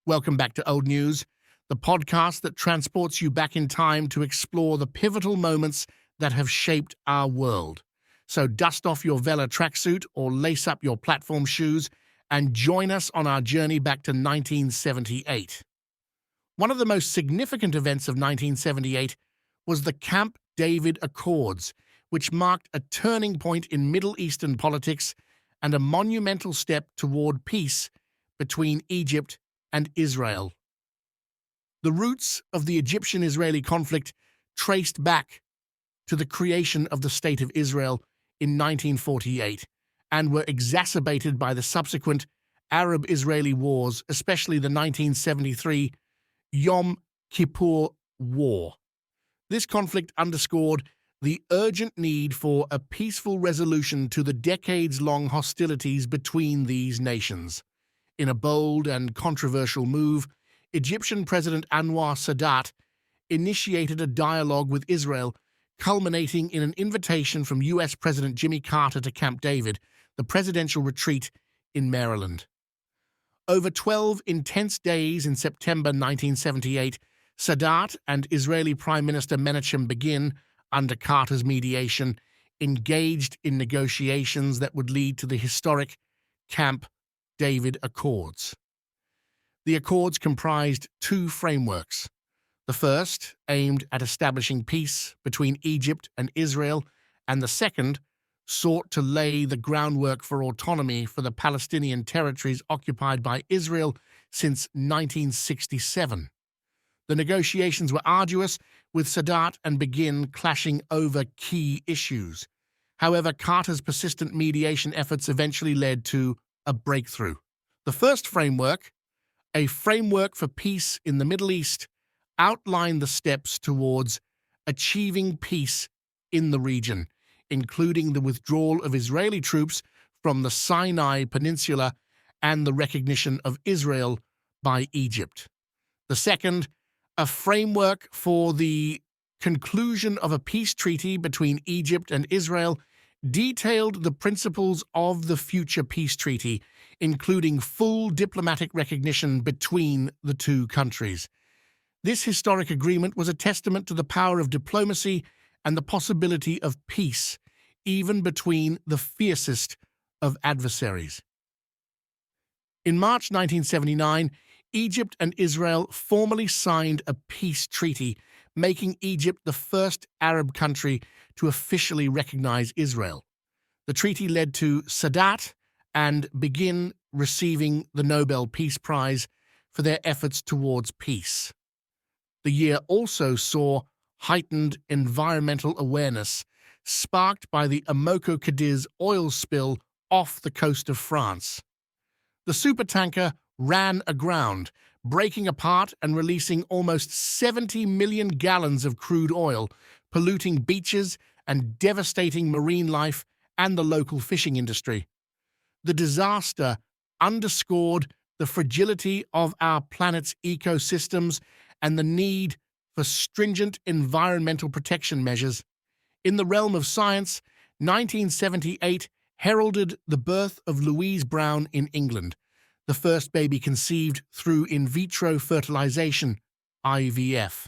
Welcome back to Old News, the podcast that transports you back in time to explore the pivotal moments that have shaped our world. So dust off your Vela tracksuit or lace up your platform shoes and join us on our journey back to 1978. One of the most significant events of 1978 was the Camp David Accords, which marked a turning point in Middle Eastern politics and a monumental step toward peace between Egypt and Israel. The roots of the Egyptian-Israeli conflict traced back to the creation of the State of Israel in 1948 and were exacerbated by the subsequent Arab-Israeli wars, especially the 1973 Yom Kippur War. This conflict underscored the urgent need for a peaceful resolution to the decades-long hostilities between these nations. In a bold and controversial move, Egyptian President Anwar Sadat initiated a dialogue with Israel, culminating in an invitation from U.S. President Jimmy Carter to Camp David, the presidential retreat in Maryland. Over 12 intense days in September 1978, Sadat and Israeli Prime Minister Menachem Begin, under Carter's mediation, engaged in negotiations that would lead to the historic Camp David Accords. The Accords comprised two frameworks. The first, aimed at establishing peace between Egypt and Israel, and the second, sought to lay the groundwork for autonomy for the Palestinian territories occupied by Israel since 1967. The negotiations were arduous, with Sadat and Begin clashing over key issues. However, Carter's persistent mediation efforts eventually led to a breakthrough. The first framework, a framework for peace in the Middle East, outlined the steps towards achieving peace in the region, including the withdrawal of Israeli troops from the Sinai Peninsula and the recognition of Israel by Egypt. The second, a framework for the conclusion of a peace treaty between Egypt and Israel, detailed the principles of the future peace treaty, including full diplomatic recognition between the two countries. This historic agreement was a testament to the power of diplomacy and the possibility of peace, even between the fiercest of adversaries. In March 1979, Egypt and Israel formally signed a peace treaty, making Egypt the first Arab country to officially recognize Israel. The treaty led to Sadat and Begin receiving the Nobel Peace Prize for their efforts towards peace. The year also saw heightened environmental awareness, sparked by the Amoco Cadiz oil spill off the coast of France. The supertanker ran aground, breaking apart and releasing almost 70 million gallons of crude oil, polluting beaches and devastating marine life and the local fishing industry. The disaster underscored the fragility of our planet's ecosystems and the need for stringent environmental protection measures. In the realm of science, 1978 heralded the birth of Louise Brown in England, the first baby conceived through in vitro fertilization, IVF.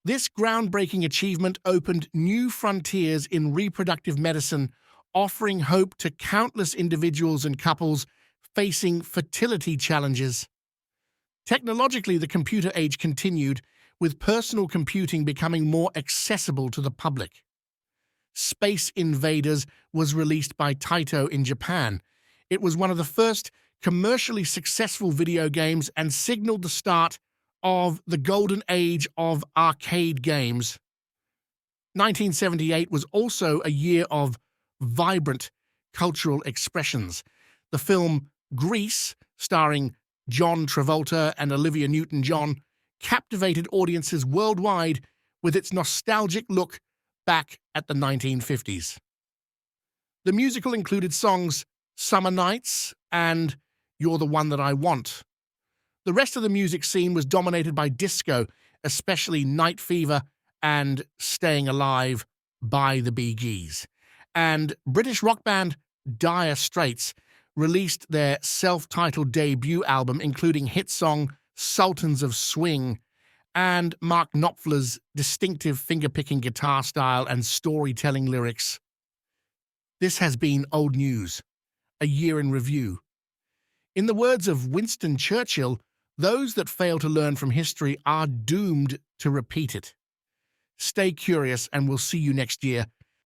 This groundbreaking achievement opened new frontiers in reproductive medicine, offering hope to countless individuals and couples facing fertility challenges. Technologically, the computer age continued, with personal computing becoming more accessible to the public. Space Invaders was released by Taito in Japan. It was one of the first commercially successful video games and signaled the start of the golden age of arcade games. 1978 was also a year of vibrant cultural expressions. The film Grease, starring John Travolta and Olivia Newton-John, captivated audiences worldwide with its nostalgic look back at the 1950s. The musical included songs Summer Nights and You're the One That I Want. The rest of the music scene was dominated by disco, especially Night Fever and Staying Alive by the Bee Gees. And British rock band Dire Straits released their self-titled debut album, including hit song Sultans of Swing, and Mark Knopfler's distinctive finger-picking guitar style and storytelling lyrics. This has been Old News, a year in review. In the words of Winston Churchill, those that fail to learn from history are doomed to repeat it. Stay curious, and we'll see you next year